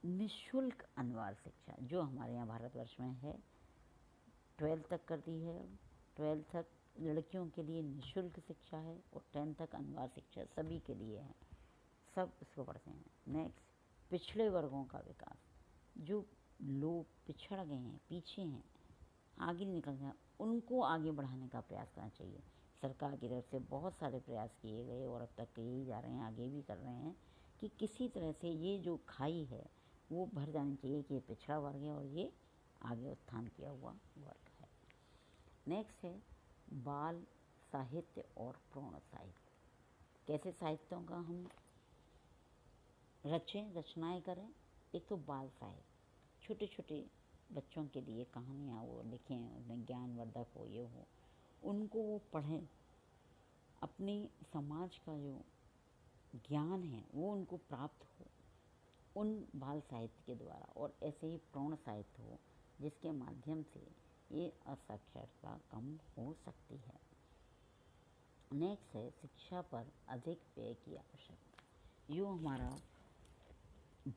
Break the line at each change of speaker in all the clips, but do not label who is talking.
निःशुल्क अनिवार्य शिक्षा जो हमारे यहाँ भारतवर्ष में है 12th तक कर दी है। 12th तक लड़कियों के लिए निःशुल्क शिक्षा है और 10th तक अनिवार्य शिक्षा सभी के लिए है, सब इसको पढ़ते हैं। नेक्स्ट, पिछड़े वर्गों का विकास। जो लोग पिछड़ गए हैं, पीछे हैं, आगे निकल गए, उनको आगे बढ़ाने का प्रयास करना चाहिए। सरकार की तरफ से बहुत सारे प्रयास किए गए और अब तक यही जा रहे हैं, आगे भी कर रहे हैं कि किसी तरह से ये जो खाई है वो भर जानी चाहिए कि ये पिछड़ा वर्ग है और ये आगे उत्थान किया हुआ वर्ग है। नेक्स्ट है बाल साहित्य और प्रौढ़ साहित्य। कैसे साहित्यों का हम रचनाएं करें। एक तो बाल साहित्य, छोटे छोटे बच्चों के लिए कहानियाँ वो लिखें, उनमें ज्ञानवर्धक हो, ये हो, उनको वो पढ़ें, अपने समाज का जो ज्ञान है वो उनको प्राप्त हो उन बाल साहित्य के द्वारा। और ऐसे ही प्रौढ़ साहित्य हो जिसके माध्यम से ये असाक्षरता कम हो सकती है। नेक्स्ट है शिक्षा पर अधिक व्यय की आवश्यकता। जो हमारा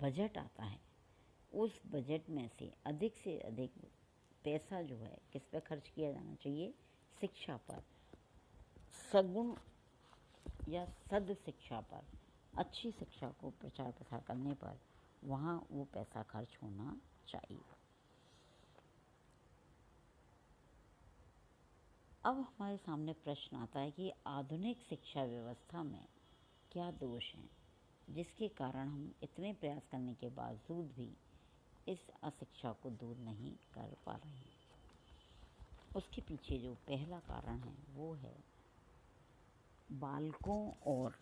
बजट आता है उस बजट में से अधिक पैसा जो है किस पे खर्च किया जाना चाहिए, शिक्षा पर, सगुण या सद शिक्षा पर, अच्छी शिक्षा को प्रचार प्रसार करने पर वहाँ वो पैसा खर्च होना चाहिए। अब हमारे सामने प्रश्न आता है कि आधुनिक शिक्षा व्यवस्था में क्या दोष हैं जिसके कारण हम इतने प्रयास करने के बावजूद भी इस अशिक्षा को दूर नहीं कर पा रहे हैं। उसके पीछे जो पहला कारण है वो है बालकों और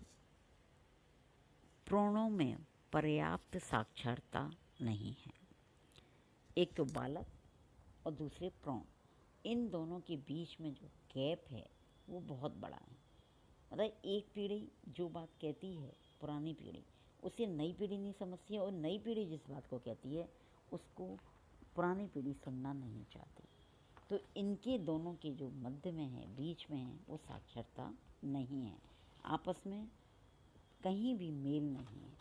प्रौढ़ों में पर्याप्त साक्षरता नहीं है। एक तो बालक और दूसरे प्रौढ़, इन दोनों के बीच में जो गैप है वो बहुत बड़ा है। मतलब एक पीढ़ी जो बात कहती है पुरानी पीढ़ी, उसे नई पीढ़ी नहीं समझती है और नई पीढ़ी जिस बात को कहती है उसको पुरानी पीढ़ी सुनना नहीं चाहती। तो इनके दोनों के जो मध्य में है, बीच में है, वो साक्षरता नहीं है। आपस में कहीं भी मेल नहीं है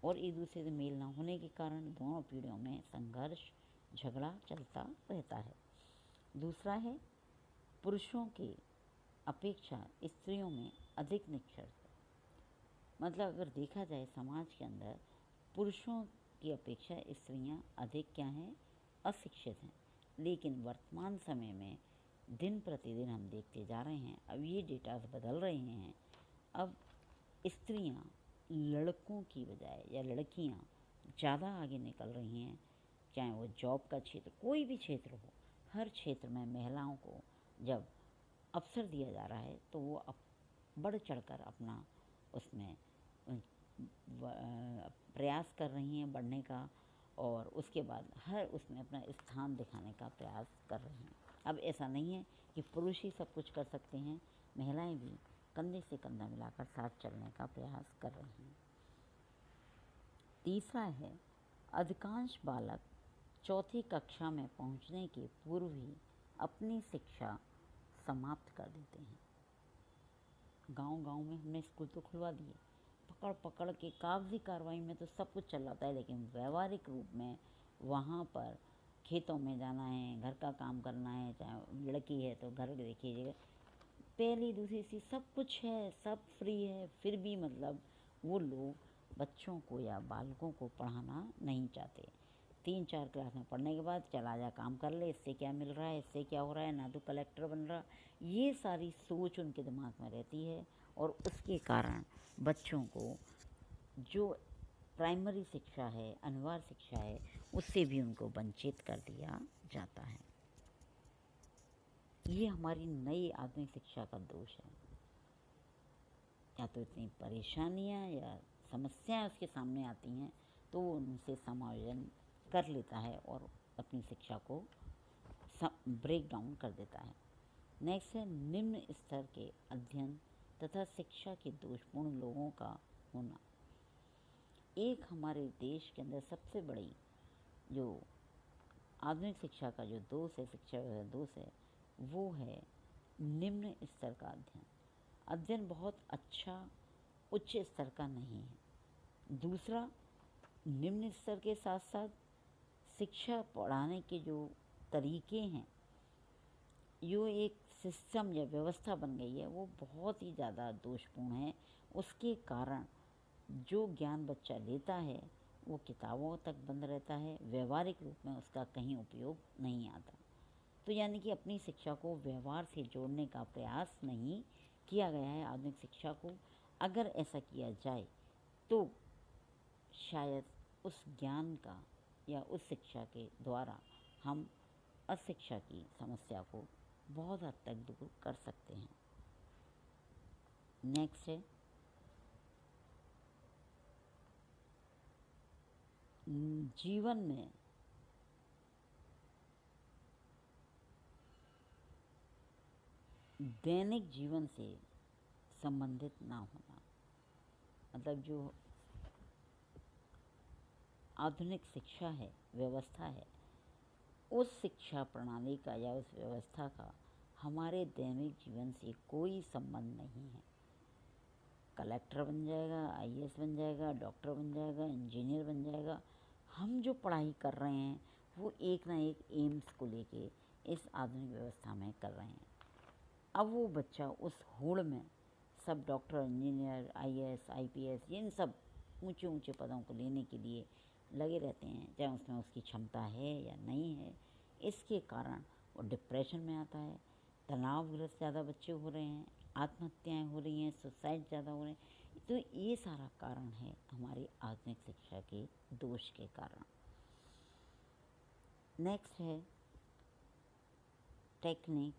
और एक दूसरे से मेल ना होने के कारण दोनों पीढ़ियों में संघर्ष, झगड़ा चलता रहता है। दूसरा है पुरुषों की अपेक्षा स्त्रियों में अधिक निरक्षरता। मतलब अगर देखा जाए समाज के अंदर पुरुषों की अपेक्षा स्त्रियां अधिक क्या हैं, अशिक्षित हैं। लेकिन वर्तमान समय में दिन प्रतिदिन हम देखते जा रहे हैं, अब ये डेटा बदल रहे हैं। अब स्त्रियां लड़कों की बजाय या लड़कियां ज़्यादा आगे निकल रही हैं, चाहे वो जॉब का क्षेत्र, कोई भी क्षेत्र हो, हर क्षेत्र में महिलाओं को जब अवसर दिया जा रहा है तो वो अब बढ़ चढ़कर अपना उसमें प्रयास कर रही हैं बढ़ने का और उसके बाद हर उसमें अपना स्थान दिखाने का प्रयास कर रही हैं। अब ऐसा नहीं है कि पुरुष ही सब कुछ कर सकते हैं, महिलाएं भी कंधे से कंधा मिलाकर साथ चलने का प्रयास कर रही हैं। तीसरा है अधिकांश बालक चौथी कक्षा में पहुंचने के पूर्व ही अपनी शिक्षा समाप्त कर देते हैं। गांव-गांव में हमने स्कूल तो खुलवा दिए, पकड़ पकड़ के कागजी कार्रवाई में तो सब कुछ चल रहा है, लेकिन व्यवहारिक रूप में वहाँ पर खेतों में जाना है, घर का काम करना है, चाहे लड़की है तो घर देखिए, पहली दूसरी सी सब कुछ है, सब फ्री है, फिर भी मतलब वो लोग बच्चों को या बालकों को पढ़ाना नहीं चाहते। 3-4 क्लास में पढ़ने के बाद चला जा काम कर ले, इससे क्या मिल रहा है, इससे क्या हो रहा है, ना तो कलेक्टर बन रहा, ये सारी सोच उनके दिमाग में रहती है और उसके कारण बच्चों को जो प्राइमरी शिक्षा है, अनिवार्य शिक्षा है, उससे भी उनको वंचित कर दिया जाता है। ये हमारी नई आधुनिक शिक्षा का दोष है। या तो इतनी परेशानियां या समस्याएं उसके सामने आती हैं तो वो उनसे समायोजन कर लेता है और अपनी शिक्षा को ब्रेक डाउन कर देता है। नेक्स्ट है निम्न स्तर के अध्ययन तथा शिक्षा के दोषपूर्ण लोगों का होना। एक हमारे देश के अंदर सबसे बड़ी जो आधुनिक शिक्षा का जो दोष है, शिक्षा का दोष है, वो है निम्न स्तर का अध्ययन। अध्ययन बहुत अच्छा उच्च स्तर का नहीं है। दूसरा, निम्न स्तर के साथ साथ शिक्षा पढ़ाने के जो तरीके हैं, जो एक सिस्टम या व्यवस्था बन गई है, वो बहुत ही ज़्यादा दोषपूर्ण है। उसके कारण जो ज्ञान बच्चा लेता है वो किताबों तक बंद रहता है, व्यवहारिक रूप में उसका कहीं उपयोग नहीं आता। तो यानी कि अपनी शिक्षा को व्यवहार से जोड़ने का प्रयास नहीं किया गया है आधुनिक शिक्षा को। अगर ऐसा किया जाए तो शायद उस ज्ञान का या उस शिक्षा के द्वारा हम अशिक्षा की समस्या को बहुत हद तक दूर कर सकते हैं। नेक्स्ट है जीवन में दैनिक जीवन से संबंधित ना होना। मतलब जो आधुनिक शिक्षा है, व्यवस्था है, उस शिक्षा प्रणाली का या उस व्यवस्था का हमारे दैनिक जीवन से कोई संबंध नहीं है। कलेक्टर बन जाएगा, आईएएस बन जाएगा, डॉक्टर बन जाएगा, इंजीनियर बन जाएगा, हम जो पढ़ाई कर रहे हैं वो एक ना एक एम्स को लेके इस आधुनिक व्यवस्था में कर रहे हैं। अब वो बच्चा उस होड़ में सब डॉक्टर, इंजीनियर, आईएएस, आईपीएस, इन सब ऊंचे ऊंचे पदों को लेने के लिए लगे रहते हैं, चाहे उसमें उसकी क्षमता है या नहीं है। इसके कारण वो डिप्रेशन में आता है, तनावग्रस्त ज़्यादा बच्चे हो रहे हैं, आत्महत्याएं हो रही हैं, सुसाइड ज़्यादा हो रहे हैं। तो ये सारा कारण है हमारी आधुनिक शिक्षा के दोष के कारण। नेक्स्ट है टेक्निक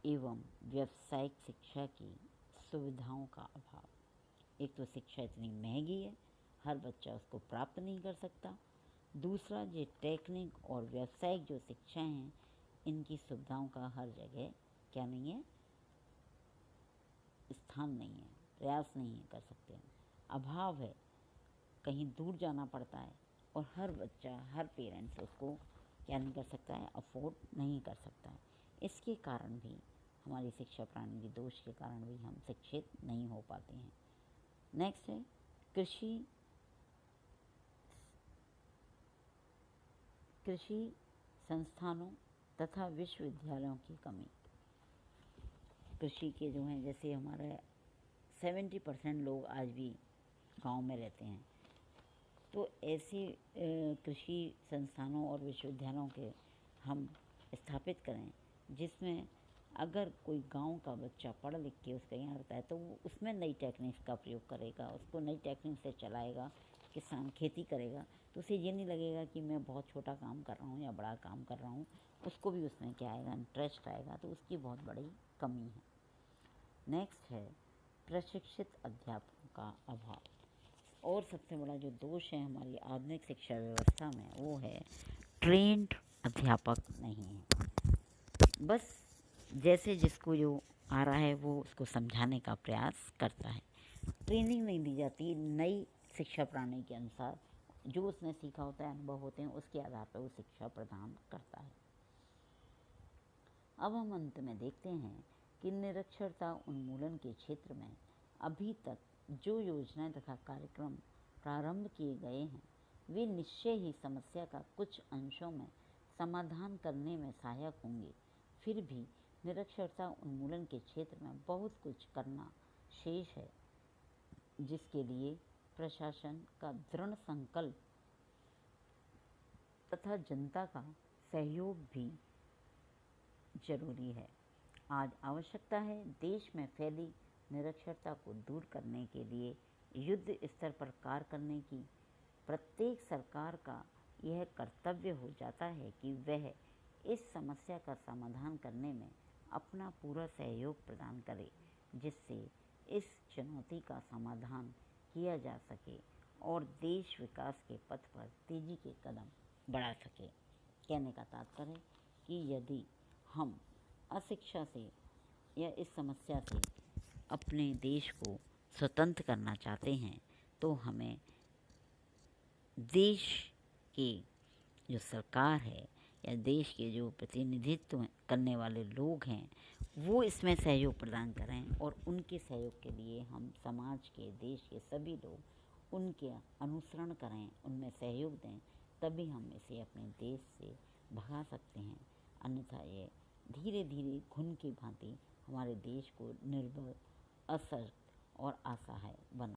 एवं व्यावसायिक शिक्षा की सुविधाओं का अभाव। एक तो शिक्षा इतनी महंगी है, हर बच्चा उसको प्राप्त नहीं कर सकता। दूसरा, ये टेक्निक और व्यावसायिक जो शिक्षाएं हैं, इनकी सुविधाओं का हर जगह क्या नहीं है, स्थान नहीं है, प्रयास नहीं कर सकते हैं, अभाव है। कहीं दूर जाना पड़ता है और हर बच्चा, हर पेरेंट्स उसको क्या नहीं कर सकता है, अफोर्ड नहीं कर सकता है। इसके कारण भी हमारी शिक्षा प्रणाली के दोष के कारण भी हम शिक्षित नहीं हो पाते हैं। नेक्स्ट है कृषि संस्थानों तथा विश्वविद्यालयों की कमी। कृषि के जो हैं, जैसे हमारे 70% लोग आज भी गांव में रहते हैं, तो ऐसे कृषि संस्थानों और विश्वविद्यालयों के हम स्थापित करें, जिसमें अगर कोई गांव का बच्चा पढ़ लिख के उसका यहाँ रहता है तो वो उसमें नई टेक्निक्स का प्रयोग करेगा, उसको नई टेक्निक से चलाएगा, किसान खेती करेगा, तो उसे ये नहीं लगेगा कि मैं बहुत छोटा काम कर रहा हूँ या बड़ा काम कर रहा हूँ। उसको भी उसमें क्या आएगा, इंटरेस्ट आएगा। तो उसकी बहुत बड़ी कमी है। नेक्स्ट है प्रशिक्षित अध्यापकों का अभाव। और सबसे बड़ा जो दोष है हमारी आधुनिक शिक्षा व्यवस्था में, वो है ट्रेंड अध्यापक नहीं है। बस जैसे जिसको जो आ रहा है वो उसको समझाने का प्रयास करता है। ट्रेनिंग नहीं दी जाती नई शिक्षा प्रणाली के अनुसार। जो उसने सीखा होता है, अनुभव होते हैं, उसके आधार पर वो शिक्षा प्रदान करता है। अब हम अंत में देखते हैं कि निरक्षरता उन्मूलन के क्षेत्र में अभी तक जो योजनाएं तथा कार्यक्रम प्रारंभ किए गए हैं, वे निश्चय ही समस्या का कुछ अंशों में समाधान करने में सहायक होंगे। फिर भी निरक्षरता उन्मूलन के क्षेत्र में बहुत कुछ करना शेष है, जिसके लिए प्रशासन का दृढ़ संकल्प तथा जनता का सहयोग भी जरूरी है। आज आवश्यकता है देश में फैली निरक्षरता को दूर करने के लिए युद्ध स्तर पर कार्य करने की। प्रत्येक सरकार का यह कर्तव्य हो जाता है कि वह इस समस्या का समाधान करने में अपना पूरा सहयोग प्रदान करे, जिससे इस चुनौती का समाधान किया जा सके और देश विकास के पथ पर तेजी के कदम बढ़ा सके। कहने का तात्पर्य है कि यदि हम अशिक्षा से या इस समस्या से अपने देश को स्वतंत्र करना चाहते हैं, तो हमें देश की जो सरकार है या देश के जो प्रतिनिधित्व करने वाले लोग हैं, वो इसमें सहयोग प्रदान करें और उनके सहयोग के लिए हम समाज के, देश के सभी लोग उनके अनुसरण करें, उनमें सहयोग दें, तभी हम इसे अपने देश से भगा सकते हैं। अन्यथा ये धीरे धीरे घुन की भांति हमारे देश को निर्बल, असशक्त और असहाय बना